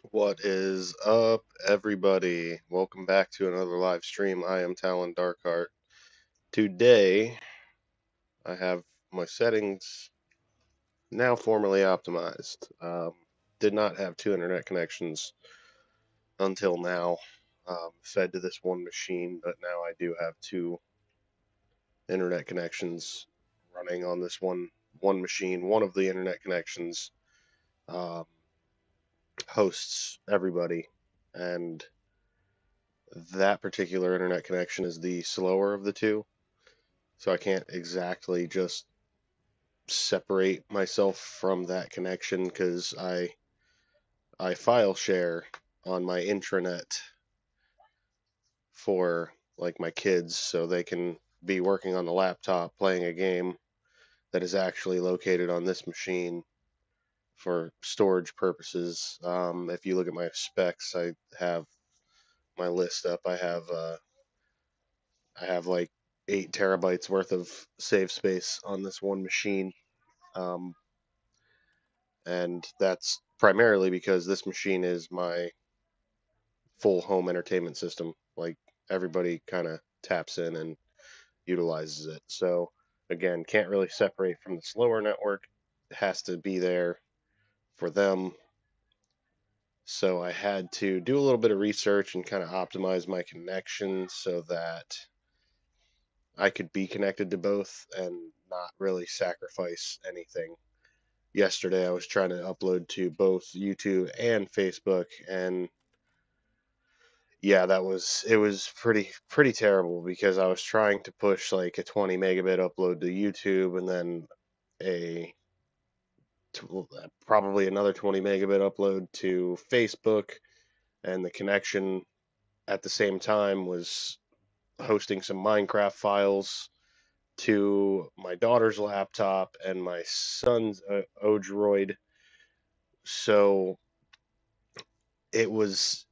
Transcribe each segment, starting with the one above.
What is up, everybody? Welcome back to another live stream. I am Talon Darkheart. Today, I have my settings now formally optimized. Did not have two internet connections until now, fed to this one machine, but now I do have two internet connections running on this one machine. One of the internet connections um, hosts everybody, and that particular internet connection is the slower of the two, so I can't exactly just separate myself from that connection because I file share on my intranet for like my kids so they can be working on the laptop playing a game that is actually located on this machine for storage purposes. If you look at my specs, I have my list up. I have like 8 terabytes worth of save space on this one machine. Um, and that's primarily because this machine is my full home entertainment system. Like everybody kind of taps in and utilizes it. So again, can't really separate from the slower network. It has to be there for them. So I had to do a little bit of research and kind of optimize my connection so that I could be connected to both and not really sacrifice anything. Yesterday I was trying to upload to both YouTube and Facebook, and yeah, it was pretty terrible because I was trying to push like a 20 megabit upload to YouTube and then a probably another 20 megabit upload to Facebook, and the connection at the same time was hosting some Minecraft files to my daughter's laptop and my son's Odroid. So it was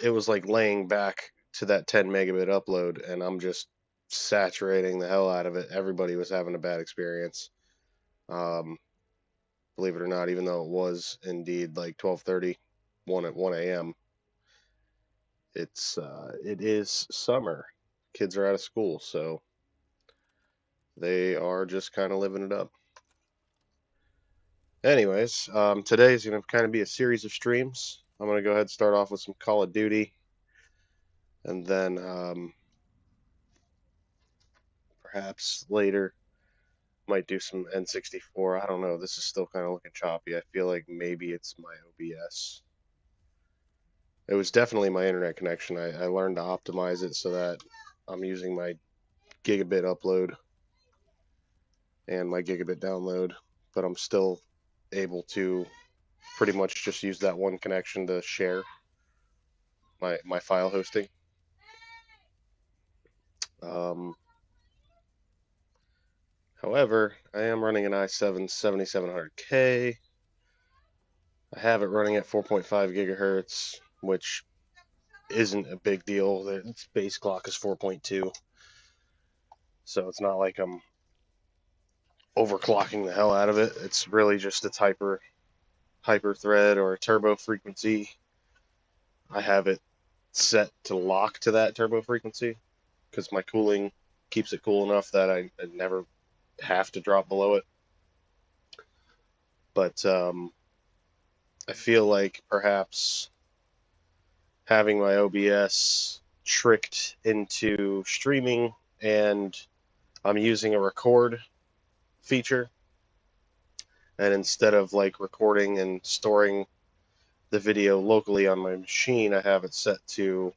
it was like laying back to that 10 megabit upload, and I'm just saturating the hell out of it. Everybody was having a bad experience. Um, Believe it or not, even though it was indeed like 12:30, 1 at 1 a.m. It is summer. Kids are out of school, so they are just kind of living it up. Anyways, today is going to kind of be a series of streams. I'm going to go ahead and start off with some Call of Duty, and then perhaps later might do some N64. I don't know. This is still kind of looking choppy. I feel like maybe it's my OBS. It was definitely my internet connection. I learned to optimize it so that I'm using my gigabit upload and my gigabit download, but I'm still able to pretty much just use that one connection to share my file hosting. Um, However, I am running an i7 7700K. I have it running at 4.5 gigahertz, which isn't a big deal. Its base clock is 4.2, so it's not like I'm overclocking the hell out of it. It's really just a hyper thread or a turbo frequency. I have it set to lock to that turbo frequency because my cooling keeps it cool enough that I never have to drop below it. But I feel like perhaps having my OBS tricked into streaming, and I'm using a record feature, and instead of like recording and storing the video locally on my machine, I have it set to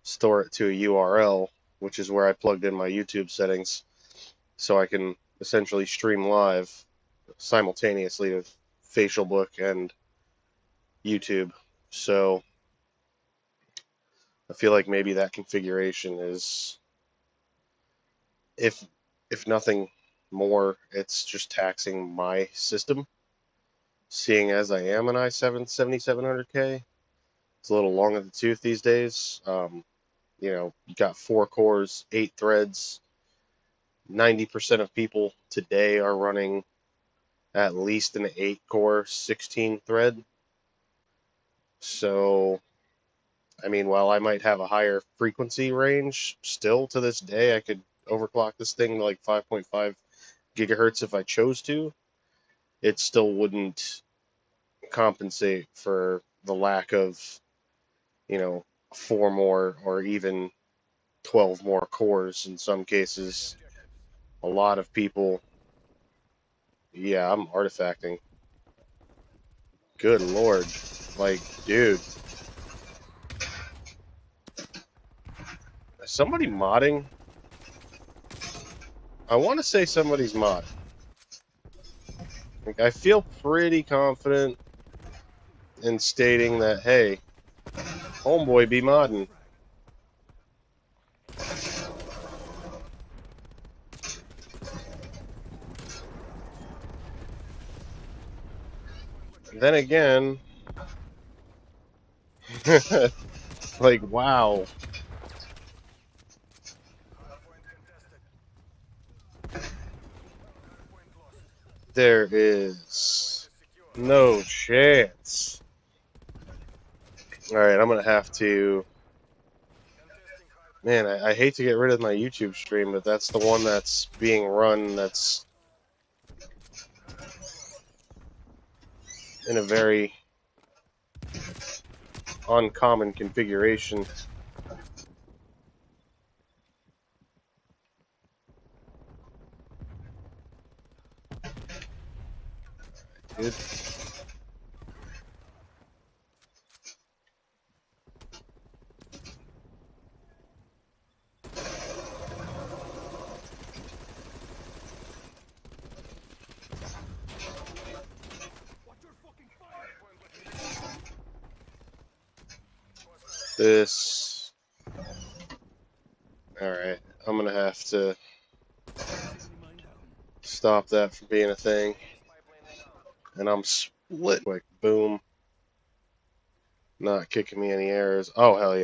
store it to a URL, which is where I plugged in my YouTube settings, so I can essentially stream live simultaneously to Facialbook and YouTube. So I feel like maybe that configuration is, if if nothing more, it's just taxing my system. Seeing as I am an i7 7700K, it's a little long in the tooth these days. You got 4 cores, 8 threads. 90% of people today are running at least an 8 core, 16 thread. So, I mean, while I might have a higher frequency range, still to this day, I could overclock this thing to like 5.5 gigahertz if I chose to. It still wouldn't compensate for the lack of, you know, 4 more or even 12 more cores in some cases. A lot of people, yeah, I'm artifacting. Good lord. Like, dude. Is somebody modding? I want to say somebody's modding. Like, I feel pretty confident in stating that, hey, homeboy be modding. Then again, like, wow. There is no chance. Alright, I'm going to have to... Man, I hate to get rid of my YouTube stream, but that's the one that's being run that's in a very uncommon configuration. Dude. This... Alright, I'm gonna have to stop that from being a thing. And I'm split. Like, boom. Not kicking me any errors. Oh, hell yeah.